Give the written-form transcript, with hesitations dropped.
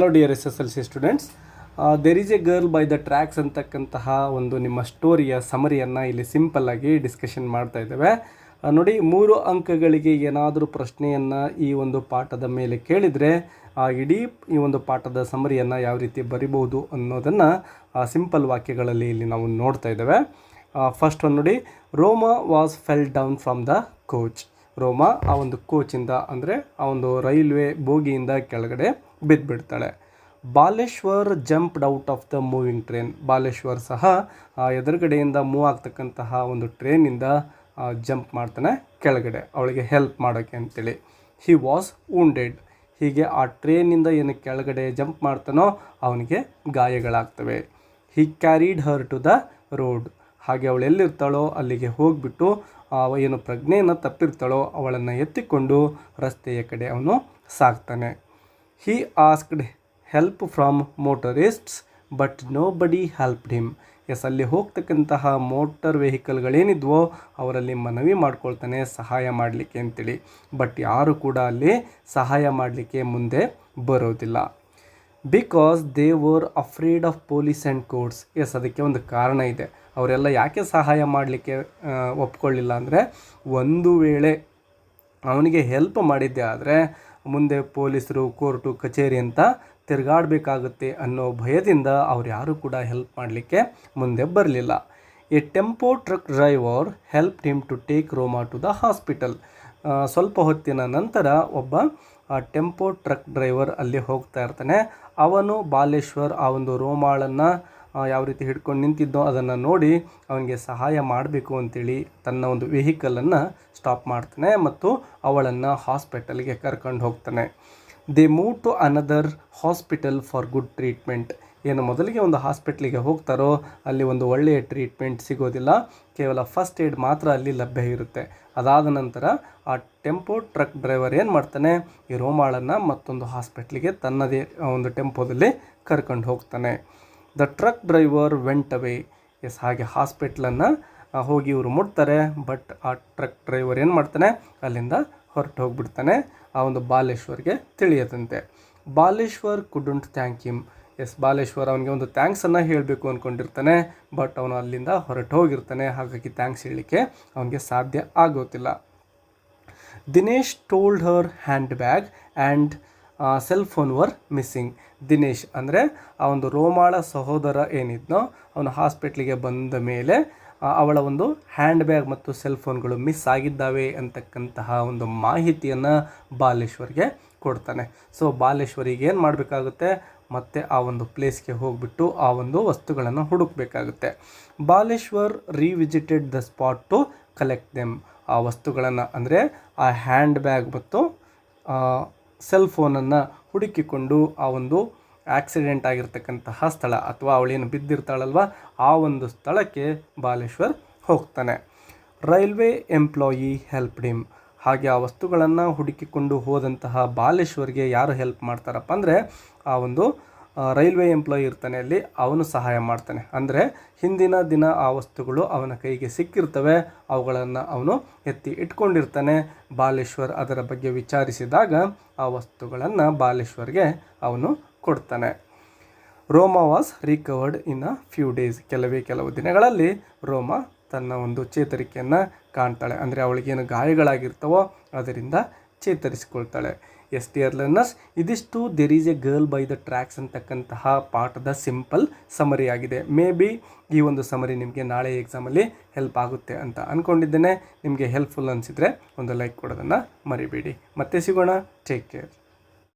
Hello dear SSLC students, there is a girl by the tracks ಅಂತಕ್ಕಂತಹ ಒಂದು ನಿಮ್ಮ ಸ್ಟೋರಿಯ ಸಮರಿಯನ್ನು ಇಲ್ಲಿ ಸಿಂಪಲ್ಲಾಗಿ ಡಿಸ್ಕಷನ್ ಮಾಡ್ತಾ ಇದ್ದೇವೆ. ನೋಡಿ, 3 ಅಂಕಗಳಿಗೆ ಏನಾದರೂ ಪ್ರಶ್ನೆಯನ್ನು ಈ ಒಂದು ಪಾಠದ ಮೇಲೆ ಕೇಳಿದರೆ ಇಡೀ ಈ ಒಂದು ಪಾಠದ ಸಮರಿಯನ್ನು ಯಾವ ರೀತಿ ಬರಿಬಹುದು ಅನ್ನೋದನ್ನು ಸಿಂಪಲ್ ವಾಕ್ಯಗಳಲ್ಲಿ ಇಲ್ಲಿ ನಾವು ನೋಡ್ತಾ ಇದ್ದೇವೆ. ಫಸ್ಟ್ ಒಂದು ನೋಡಿ, Roma was fell down from the coach. Roma ಆ ಒಂದು ಕೋಚಿಂದ ಅಂದರೆ ಆ ಒಂದು ರೈಲ್ವೆ ಬೋಗಿಯಿಂದ ಕೆಳಗಡೆ ಬಿದ್ದುಬಿಡ್ತಾಳೆ. Baleshwar jumped out of the moving train. Baleshwar ಸಹ ಎದುರುಗಡೆಯಿಂದ ಮೂವ್ ಆಗ್ತಕ್ಕಂತಹ ಒಂದು ಟ್ರೈನಿಂದ ಜಂಪ್ ಮಾಡ್ತಾನೆ ಕೆಳಗಡೆ ಅವಳಿಗೆ ಹೆಲ್ಪ್ ಮಾಡೋಕ್ಕೆ ಅಂತೇಳಿ. He was wounded. ಹೀಗೆ ಆ ಟ್ರೈನಿಂದ ಏನು ಕೆಳಗಡೆ ಜಂಪ್ ಮಾಡ್ತಾನೋ ಅವನಿಗೆ ಗಾಯಗಳಾಗ್ತವೆ. He carried her to the road. ಹಾಗೆ ಅವಳು ಎಲ್ಲಿರ್ತಾಳೋ ಅಲ್ಲಿಗೆ ಹೋಗಿಬಿಟ್ಟು ಏನು ಪ್ರಜ್ಞೆಯನ್ನು ತಪ್ಪಿರ್ತಾಳೋ ಅವಳನ್ನು ಎತ್ತಿಕೊಂಡು ರಸ್ತೆಯ ಕಡೆ ಅವನು ಸಾಕ್ತಾನೆ. He asked help from motorists but nobody helped him. ಅಲ್ಲಿ ಹೋಗ್ತಕ್ಕಂತಹ ಮೋಟರ್ ವೆಹಿಕಲ್ಗಳೇನಿದ್ವೋ ಅವರಲ್ಲಿ ಮನವಿ ಮಾಡ್ಕೊಳ್ತಾನೆ ಸಹಾಯ ಮಾಡಲಿಕ್ಕೆ ಅಂತೇಳಿ. ಬಟ್ ಯಾರು ಕೂಡ ಅಲ್ಲಿ ಸಹಾಯ ಮಾಡಲಿಕ್ಕೆ ಮುಂದೆ ಬರೋದಿಲ್ಲ. Because they were afraid of police and courts. ಅದಕ್ಕೆ ಒಂದು ಕಾರಣ ಇದೆ. ಅವರೆಲ್ಲ ಯಾಕೆ ಸಹಾಯ ಮಾಡಲಿಕ್ಕೆ ಒಪ್ಕೊಳ್ಳಿಲ್ಲ ಅಂದರೆ, ಒಂದು ವೇಳೆ ಅವನಿಗೆ ಹೆಲ್ಪ್ ಮಾಡಿದ್ದೆ ಆದರೆ ಮುಂದೆ ಪೊಲೀಸರು, ಕೋರ್ಟು, ಕಚೇರಿ ಅಂತ ತಿರುಗಾಡಬೇಕಾಗುತ್ತೆ ಅನ್ನೋ ಭಯದಿಂದ ಅವ್ರು ಯಾರೂ ಕೂಡ ಹೆಲ್ಪ್ ಮಾಡಲಿಕ್ಕೆ ಮುಂದೆ ಬರಲಿಲ್ಲ. A tempo truck driver help him to take Roma to the hospital. ಸ್ವಲ್ಪ ಹೊತ್ತಿನ ನಂತರ ಒಬ್ಬ ಟೆಂಪೋ ಟ್ರಕ್ ಡ್ರೈವರ್ ಅಲ್ಲಿ ಹೋಗ್ತಾ ಇರ್ತಾನೆ. ಅವನು ಬಾಲೇಶ್ವರ್ ಆ ಒಂದು ರೋಮಾಳನ್ನು ಯಾವ ರೀತಿ ಹಿಡ್ಕೊಂಡು ನಿಂತಿದ್ದೋ ಅದನ್ನು ನೋಡಿ ಅವನಿಗೆ ಸಹಾಯ ಮಾಡಬೇಕು ಅಂತೇಳಿ ತನ್ನ ಒಂದು ವೆಹಿಕಲನ್ನು ಸ್ಟಾಪ್ ಮಾಡ್ತಾನೆ ಮತ್ತು ಅವಳನ್ನು ಹಾಸ್ಪಿಟಲ್ಗೆ ಕರ್ಕೊಂಡು ಹೋಗ್ತಾನೆ. They move to another hospital for good treatment. ಏನು ಮೊದಲಿಗೆ ಒಂದು ಹಾಸ್ಪಿಟ್ಲಿಗೆ ಹೋಗ್ತಾರೋ ಅಲ್ಲಿ ಒಂದು ಒಳ್ಳೆಯ ಟ್ರೀಟ್ಮೆಂಟ್ ಸಿಗೋದಿಲ್ಲ, ಕೇವಲ ಫಸ್ಟ್ ಏಡ್ ಮಾತ್ರ ಅಲ್ಲಿ ಲಭ್ಯ ಇರುತ್ತೆ. ಅದಾದ ನಂತರ ಆ ಟೆಂಪೋ ಟ್ರಕ್ ಡ್ರೈವರ್ ಏನು ಮಾಡ್ತಾನೆ, ಈ ರೋಮಾಳನ್ನು ಮತ್ತೊಂದು ಹಾಸ್ಪಿಟ್ಲಿಗೆ ತನ್ನದೇ ಒಂದು ಟೆಂಪೋದಲ್ಲಿ ಕರ್ಕೊಂಡು ಹೋಗ್ತಾನೆ. The truck driver went away. ಹಾಗೆ ಹಾಸ್ಪಿಟ್ಲನ್ನು ಹೋಗಿ ಇವರು ಮುಟ್ತಾರೆ. ಬಟ್ ಆ ಟ್ರಕ್ ಡ್ರೈವರ್ ಏನು ಮಾಡ್ತಾನೆ, ಅಲ್ಲಿಂದ ಹೊರಟು ಹೋಗ್ಬಿಡ್ತಾನೆ. ಆ ಒಂದು ಬಾಲೇಶ್ವರ್ಗೆ ತಿಳಿಯದಂತೆ. Baleshwar couldn't thank him. Baleshwar ಅವನಿಗೆ ಒಂದು ಥ್ಯಾಂಕ್ಸನ್ನು ಹೇಳಬೇಕು ಅಂದ್ಕೊಂಡಿರ್ತಾನೆ. ಬಟ್ ಅವನು ಅಲ್ಲಿಂದ ಹೊರಟು ಹೋಗಿರ್ತಾನೆ. ಹಾಗಾಗಿ ಥ್ಯಾಂಕ್ಸ್ ಹೇಳಲಿಕ್ಕೆ ಅವನಿಗೆ ಸಾಧ್ಯ ಆಗೋದಿಲ್ಲ. Dinesh told her hand bag and sell phone var missing. Dinesh ಅಂದರೆ ಆ ಒಂದು ರೋಮಾಳ ಸಹೋದರ ಏನಿದ್ನೋ ಅವನು ಹಾಸ್ಪಿಟ್ಲಿಗೆ ಬಂದ ಮೇಲೆ ಅವಳ ಒಂದು ಹ್ಯಾಂಡ್ ಬ್ಯಾಗ್ ಮತ್ತು ಸೆಲ್ ಫೋನ್ಗಳು ಮಿಸ್ ಆಗಿದ್ದಾವೆ ಅಂತಕ್ಕಂತಹ ಒಂದು ಮಾಹಿತಿಯನ್ನು ಬಾಲೇಶ್ವರ್ಗೆ ಕೊಡ್ತಾನೆ. ಸೊ ಬಾಲೇಶ್ವರಿಗೆ ಏನು ಮಾಡಬೇಕಾಗುತ್ತೆ, ಮತ್ತೆ ಆ ಒಂದು ಪ್ಲೇಸ್ಗೆ ಹೋಗಿಬಿಟ್ಟು ಆ ಒಂದು ವಸ್ತುಗಳನ್ನು ಹುಡುಕಬೇಕಾಗುತ್ತೆ. Baleshwar revisited the spot to collect them. ಆ ವಸ್ತುಗಳನ್ನು ಅಂದರೆ ಆ ಹ್ಯಾಂಡ್ ಬ್ಯಾಗ್ ಮತ್ತು ಸೆಲ್ ಫೋನನ್ನು ಹುಡುಕಿಕೊಂಡು ಆ ಒಂದು ಆಕ್ಸಿಡೆಂಟ್ ಆಗಿರ್ತಕ್ಕಂತಹ ಸ್ಥಳ ಅಥವಾ ಅವಳೇನು ಬಿದ್ದಿರ್ತಾಳಲ್ವ ಆ ಒಂದು ಸ್ಥಳಕ್ಕೆ ಬಾಲೇಶ್ವರ್ ಹೋಗ್ತಾನೆ. Railway employee helped him. ಹಾಗೆ ಆ ವಸ್ತುಗಳನ್ನು ಹುಡುಕಿಕೊಂಡು ಹೋದಂತಹ ಬಾಲೇಶ್ವರ್ಗೆ ಯಾರು ಹೆಲ್ಪ್ ಮಾಡ್ತಾರಪ್ಪ ಅಂದರೆ ಆ ಒಂದು ರೈಲ್ವೆ ಎಂಪ್ಲಾಯಿ ಇರ್ತಾನೆ ಅಲ್ಲಿ, ಅವನು ಸಹಾಯ ಮಾಡ್ತಾನೆ. ಅಂದರೆ ಹಿಂದಿನ ದಿನ ಆ ವಸ್ತುಗಳು ಅವನ ಕೈಗೆ ಸಿಕ್ಕಿರ್ತವೆ, ಅವುಗಳನ್ನು ಅವನು ಎತ್ತಿ ಇಟ್ಕೊಂಡಿರ್ತಾನೆ. ಬಾಲೇಶ್ವರ್ ಅದರ ಬಗ್ಗೆ ವಿಚಾರಿಸಿದಾಗ ಆ ವಸ್ತುಗಳನ್ನು ಬಾಲೇಶ್ವರ್ಗೆ ಅವನು ಕೊಡ್ತಾನೆ. ರೋಮಾ was recovered in a few days. ಕೆಲವು ದಿನಗಳಲ್ಲಿ ರೋಮಾ ತನ್ನ ಒಂದು ಚೇತರಿಕೆಯನ್ನು ಕಾಣ್ತಾಳೆ. ಅಂದರೆ ಅವಳಿಗೇನು ಗಾಯಗಳಾಗಿರ್ತವೋ ಅದರಿಂದ ಚೇತರಿಸಿಕೊಳ್ತಾಳೆ. ಡಿಯರ್ ಲರ್ನರ್ಸ್, ಇದಿಷ್ಟು there is a girl by the tracks ಅಂತಕ್ಕಂತಹ ಪಾಠದ ಸಿಂಪಲ್ ಸಮರಿ ಆಗಿದೆ. ಮೇ ಬಿ ಈ ಒಂದು ಸಮರಿ ನಿಮಗೆ ನಾಳೆ ಎಕ್ಸಾಮಲ್ಲಿ ಹೆಲ್ಪ್ ಆಗುತ್ತೆ ಅಂತ ಅಂದ್ಕೊಂಡಿದ್ದೇನೆ. ನಿಮಗೆ ಹೆಲ್ಪ್ಫುಲ್ ಅನಿಸಿದರೆ ಒಂದು ಲೈಕ್ ಕೊಡೋದನ್ನು ಮರಿಬೇಡಿ. ಮತ್ತೆ ಸಿಗೋಣ. Take care.